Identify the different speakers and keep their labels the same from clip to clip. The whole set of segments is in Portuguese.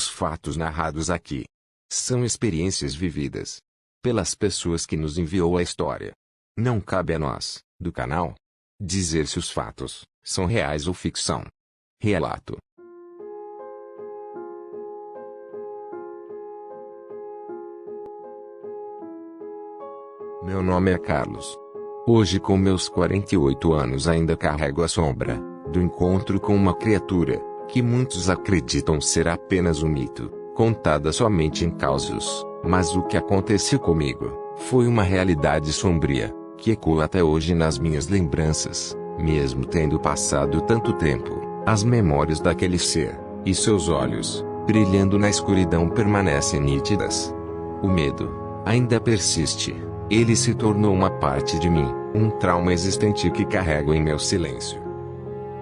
Speaker 1: Os fatos narrados aqui são experiências vividas pelas pessoas que nos enviou a história. Não cabe a nós, do canal, dizer se os fatos são reais ou ficção. Relato. Meu nome é Carlos. Hoje, com meus 48 anos, ainda carrego a sombra do encontro com uma criatura que muitos acreditam ser apenas um mito, contada somente em causos. Mas o que aconteceu comigo foi uma realidade sombria, que ecoa até hoje nas minhas lembranças. Mesmo tendo passado tanto tempo, as memórias daquele ser e seus olhos, brilhando na escuridão, permanecem nítidas. O medo ainda persiste. Ele se tornou uma parte de mim, um trauma existente que carrego em meu silêncio.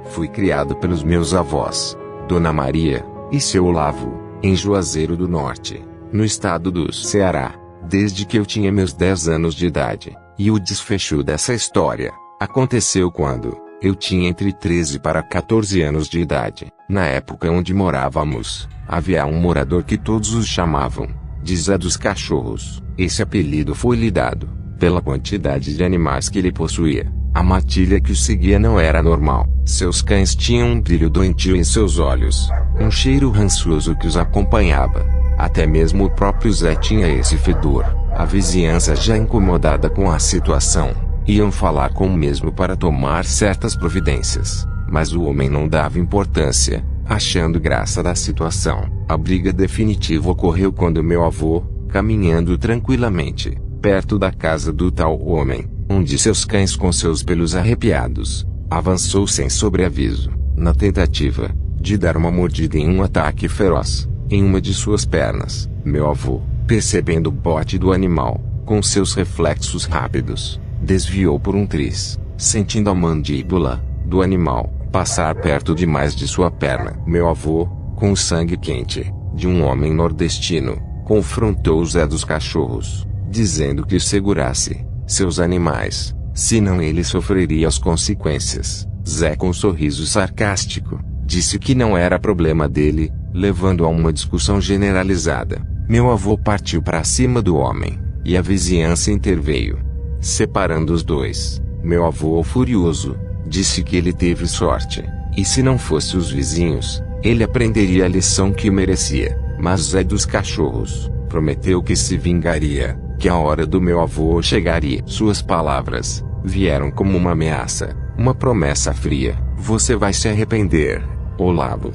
Speaker 1: Fui criado pelos meus avós, Dona Maria e seu Olavo, em Juazeiro do Norte, no estado do Ceará, desde que eu tinha meus 10 anos de idade. E o desfecho dessa história aconteceu quando eu tinha entre 13 para 14 anos de idade. Na época onde morávamos, havia um morador que todos os chamavam de Zé dos Cachorros. Esse apelido foi lhe dado pela quantidade de animais que ele possuía. A matilha que o seguia não era normal. Seus cães tinham um brilho doentio em seus olhos, um cheiro rançoso que os acompanhava. Até mesmo o próprio Zé tinha esse fedor. A vizinhança, já incomodada com a situação, iam falar com o mesmo para tomar certas providências. Mas o homem não dava importância, achando graça da situação. A briga definitiva ocorreu quando meu avô, caminhando tranquilamente perto da casa do tal homem, um de seus cães com seus pelos arrepiados, avançou sem sobreaviso, na tentativa de dar uma mordida em um ataque feroz em uma de suas pernas. Meu avô, percebendo o bote do animal, com seus reflexos rápidos, desviou por um triz, sentindo a mandíbula do animal passar perto demais de sua perna. Meu avô, com o sangue quente de um homem nordestino, confrontou o Zé dos Cachorros, dizendo que segurasse seus animais, senão ele sofreria as consequências. Zé, com um sorriso sarcástico, disse que não era problema dele, levando a uma discussão generalizada. Meu avô partiu para cima do homem, e a vizinhança interveio, separando os dois. Meu avô, furioso, disse que ele teve sorte, e se não fosse os vizinhos, ele aprenderia a lição que merecia. Mas Zé dos Cachorros prometeu que se vingaria, que a hora do meu avô chegaria. Suas palavras vieram como uma ameaça, uma promessa fria. Você vai se arrepender, Olavo.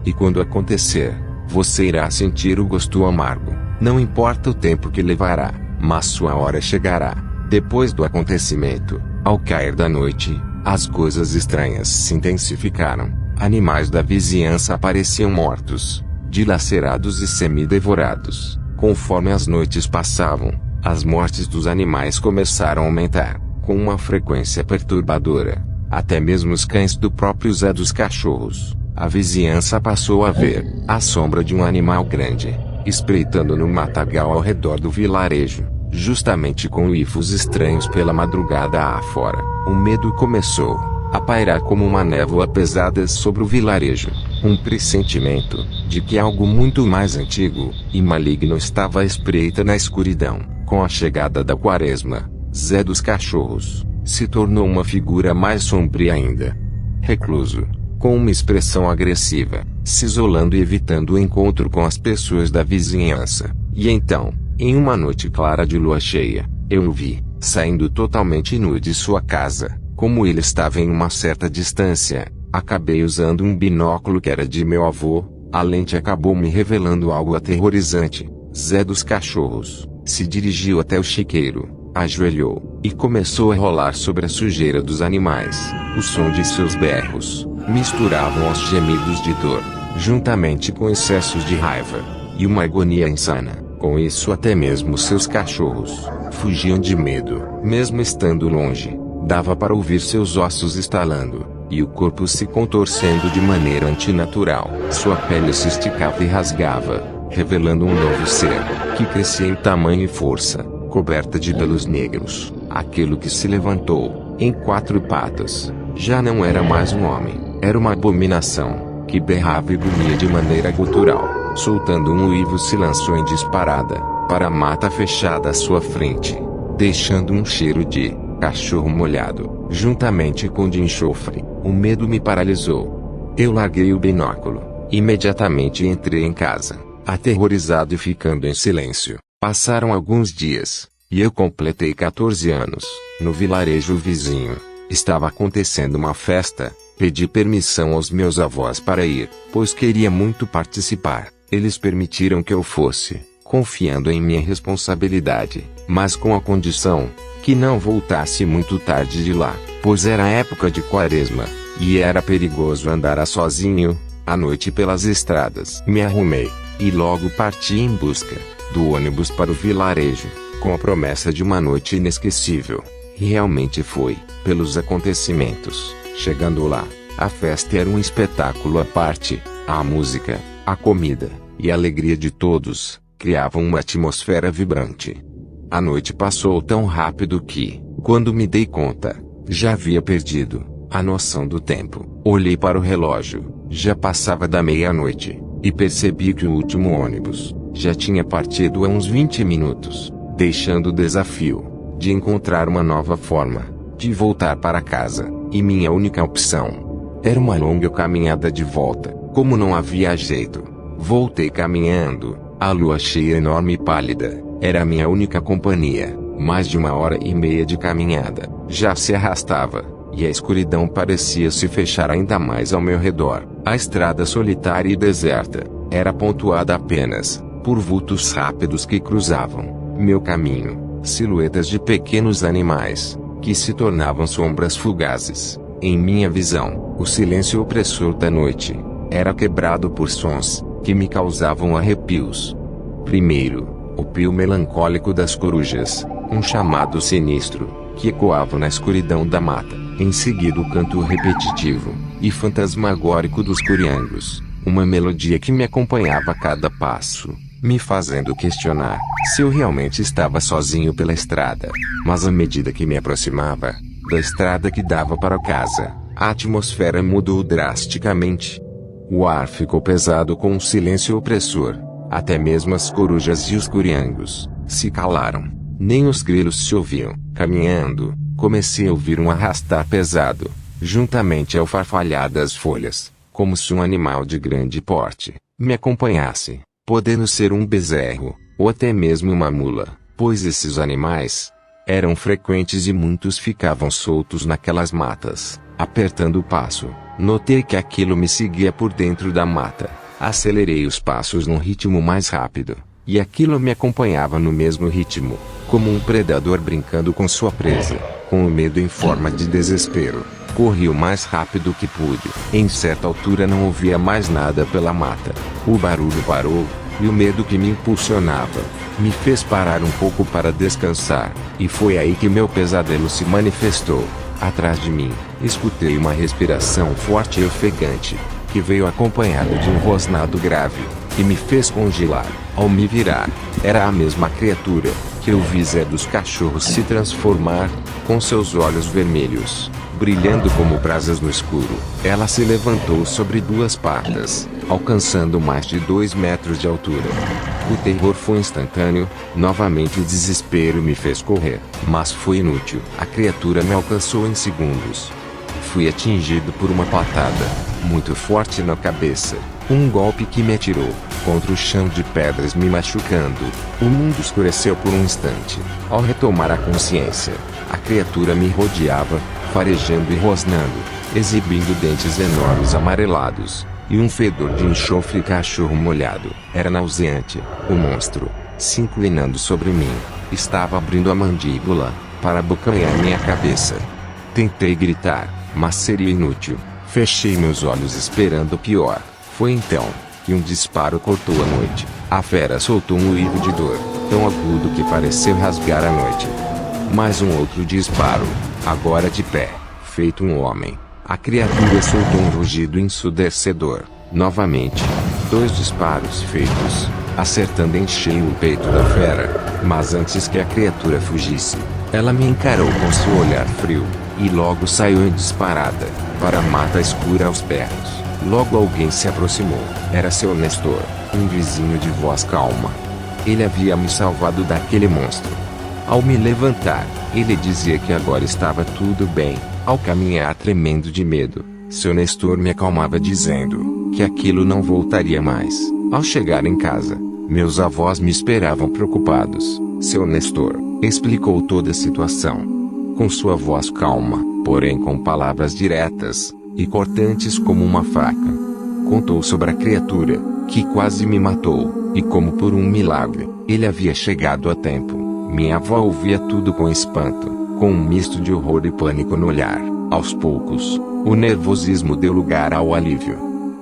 Speaker 1: E quando acontecer, você irá sentir o gosto amargo. Não importa o tempo que levará, mas sua hora chegará. Depois do acontecimento, ao cair da noite, as coisas estranhas se intensificaram. Animais da vizinhança apareciam mortos, dilacerados e semi-devorados. Conforme as noites passavam, as mortes dos animais começaram a aumentar, com uma frequência perturbadora. Até mesmo os cães do próprio Zé dos Cachorros. A vizinhança passou a ver a sombra de um animal grande, espreitando no matagal ao redor do vilarejo, justamente com uivos estranhos pela madrugada afora. O medo começou a pairar como uma névoa pesada sobre o vilarejo. Um pressentimento de que algo muito mais antigo e maligno estava à espreita na escuridão. Com a chegada da quaresma, Zé dos Cachorros se tornou uma figura mais sombria ainda. Recluso, com uma expressão agressiva, se isolando e evitando o encontro com as pessoas da vizinhança. E então, em uma noite clara de lua cheia, eu o vi, saindo totalmente nu de sua casa. Como ele estava em uma certa distância, acabei usando um binóculo que era de meu avô. A lente acabou me revelando algo aterrorizante. Zé dos Cachorros se dirigiu até o chiqueiro, ajoelhou e começou a rolar sobre a sujeira dos animais. O som de seus berros misturavam aos gemidos de dor, juntamente com excessos de raiva e uma agonia insana. Com isso, até mesmo seus cachorros fugiam de medo. Mesmo estando longe, dava para ouvir seus ossos estalando e o corpo se contorcendo de maneira antinatural. Sua pele se esticava e rasgava, revelando um novo ser, que crescia em tamanho e força, coberta de pelos negros. Aquilo que se levantou, em 4 patas, já não era mais um homem, era uma abominação, que berrava e grunhia de maneira gutural. Soltando um uivo, se lançou em disparada para a mata fechada à sua frente, deixando um cheiro de cachorro molhado, juntamente com de enxofre. O medo me paralisou. Eu larguei o binóculo. Imediatamente entrei em casa, aterrorizado e ficando em silêncio. Passaram alguns dias, e eu completei 14 anos. No vilarejo vizinho, estava acontecendo uma festa. Pedi permissão aos meus avós para ir, pois queria muito participar. Eles permitiram que eu fosse, confiando em minha responsabilidade, mas com a condição que não voltasse muito tarde de lá, pois era época de quaresma, e era perigoso andar sozinho à noite pelas estradas. Me arrumei, e logo parti em busca do ônibus para o vilarejo, com a promessa de uma noite inesquecível. E realmente foi, pelos acontecimentos. Chegando lá, a festa era um espetáculo à parte. A música, a comida e a alegria de todos criavam uma atmosfera vibrante. A noite passou tão rápido que, quando me dei conta, já havia perdido a noção do tempo. Olhei para o relógio, já passava da meia-noite, e percebi que o último ônibus já tinha partido há uns 20 minutos, deixando o desafio de encontrar uma nova forma de voltar para casa, e minha única opção era uma longa caminhada de volta. Como não havia jeito, voltei caminhando. A lua cheia, enorme e pálida, era a minha única companhia. Mais de 1h30 de caminhada já se arrastava, e a escuridão parecia se fechar ainda mais ao meu redor. A estrada solitária e deserta era pontuada apenas por vultos rápidos que cruzavam meu caminho, silhuetas de pequenos animais que se tornavam sombras fugazes. Em minha visão, o silêncio opressor da noite era quebrado por sons que me causavam arrepios. Primeiro, o pio melancólico das corujas, um chamado sinistro que ecoava na escuridão da mata. Em seguida, o canto repetitivo e fantasmagórico dos curiangos, uma melodia que me acompanhava a cada passo, me fazendo questionar se eu realmente estava sozinho pela estrada. Mas à medida que me aproximava da estrada que dava para casa, a atmosfera mudou drasticamente. O ar ficou pesado com um silêncio opressor. Até mesmo as corujas e os curiangos se calaram. Nem os grilos se ouviam. Caminhando, comecei a ouvir um arrastar pesado, juntamente ao farfalhar das folhas, como se um animal de grande porte me acompanhasse, podendo ser um bezerro, ou até mesmo uma mula, pois esses animais eram frequentes e muitos ficavam soltos naquelas matas, apertando o passo. Notei que aquilo me seguia por dentro da mata. Acelerei os passos num ritmo mais rápido, e aquilo me acompanhava no mesmo ritmo, como um predador brincando com sua presa. Com o medo em forma de desespero, corri o mais rápido que pude. Em certa altura não ouvia mais nada pela mata. O barulho parou, e o medo que me impulsionava me fez parar um pouco para descansar, e foi aí que meu pesadelo se manifestou. Atrás de mim, escutei uma respiração forte e ofegante, que veio acompanhado de um rosnado grave, que me fez congelar. Ao me virar, era a mesma criatura que eu vi Zé dos Cachorros se transformar, com seus olhos vermelhos, brilhando como brasas no escuro. Ela se levantou sobre duas patas, alcançando mais de 2 metros de altura. O terror foi instantâneo. Novamente o desespero me fez correr, mas foi inútil. A criatura me alcançou em segundos. Fui atingido por uma patada muito forte na cabeça, um golpe que me atirou contra o chão de pedras, me machucando. O mundo escureceu por um instante. Ao retomar a consciência, a criatura me rodeava, farejando e rosnando, exibindo dentes enormes amarelados e um fedor de enxofre e cachorro molhado. Era nauseante. O monstro, se inclinando sobre mim, estava abrindo a mandíbula para abocanhar minha cabeça. Tentei gritar, mas seria inútil. Fechei meus olhos esperando o pior. Foi então que um disparo cortou a noite. A fera soltou um uivo de dor, tão agudo que pareceu rasgar a noite. Mais um outro disparo, agora de pé, feito um homem. A criatura soltou um rugido ensurdecedor. Novamente, 2 disparos feitos, acertando em cheio o peito da fera. Mas antes que a criatura fugisse, ela me encarou com seu olhar frio, e logo saiu em disparada para a mata escura aos berros. Logo alguém se aproximou. Era seu Nestor. Um vizinho de voz calma. Ele havia me salvado daquele monstro. Ao me levantar, ele dizia que agora estava tudo bem. Ao caminhar tremendo de medo, seu Nestor me acalmava dizendo que aquilo não voltaria mais. Ao chegar em casa, meus avós me esperavam preocupados. Seu Nestor explicou toda a situação. Com sua voz calma, porém com palavras diretas e cortantes como uma faca. Contou sobre a criatura que quase me matou, e como por um milagre, ele havia chegado a tempo. Minha avó ouvia tudo com espanto, com um misto de horror e pânico no olhar. Aos poucos, o nervosismo deu lugar ao alívio.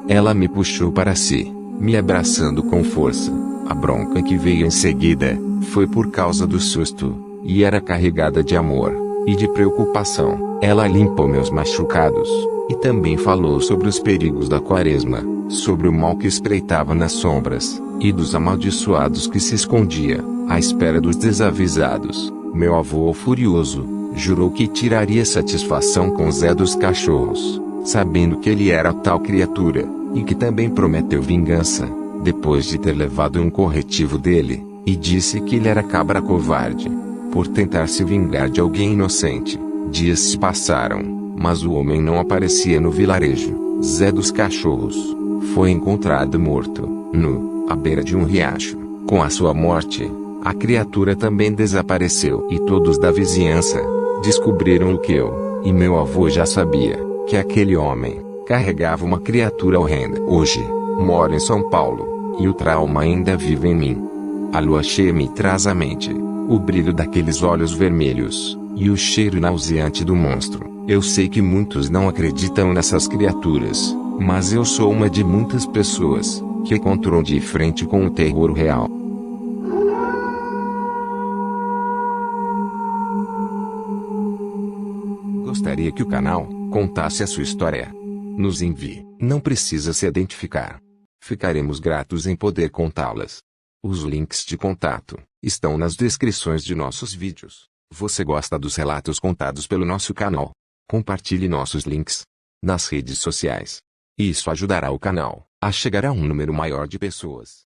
Speaker 1: Ela me puxou para si, me abraçando com força. A bronca que veio em seguida foi por causa do susto, e era carregada de amor e de preocupação. Ela limpou meus machucados e também falou sobre os perigos da quaresma, sobre o mal que espreitava nas sombras e dos amaldiçoados que se escondia à espera dos desavisados. Meu avô, furioso, jurou que tiraria satisfação com Zé dos Cachorros, sabendo que ele era tal criatura, e que também prometeu vingança, depois de ter levado um corretivo dele, e disse que ele era cabra covarde, por tentar se vingar de alguém inocente. Dias se passaram, mas o homem não aparecia no vilarejo. Zé dos Cachorros foi encontrado morto, à beira de um riacho. Com a sua morte, a criatura também desapareceu. E todos da vizinhança descobriram o que eu e meu avô já sabia, que aquele homem carregava uma criatura horrenda. Hoje, moro em São Paulo, e o trauma ainda vive em mim. A lua cheia me traz à mente o brilho daqueles olhos vermelhos e o cheiro nauseante do monstro. Eu sei que muitos não acreditam nessas criaturas, mas eu sou uma de muitas pessoas que encontrou de frente com o terror real. Gostaria que o canal contasse a sua história? Nos envie. Não precisa se identificar. Ficaremos gratos em poder contá-las. Os links de contato estão nas descrições de nossos vídeos. Você gosta dos relatos contados pelo nosso canal? Compartilhe nossos links nas redes sociais. Isso ajudará o canal a chegar a um número maior de pessoas.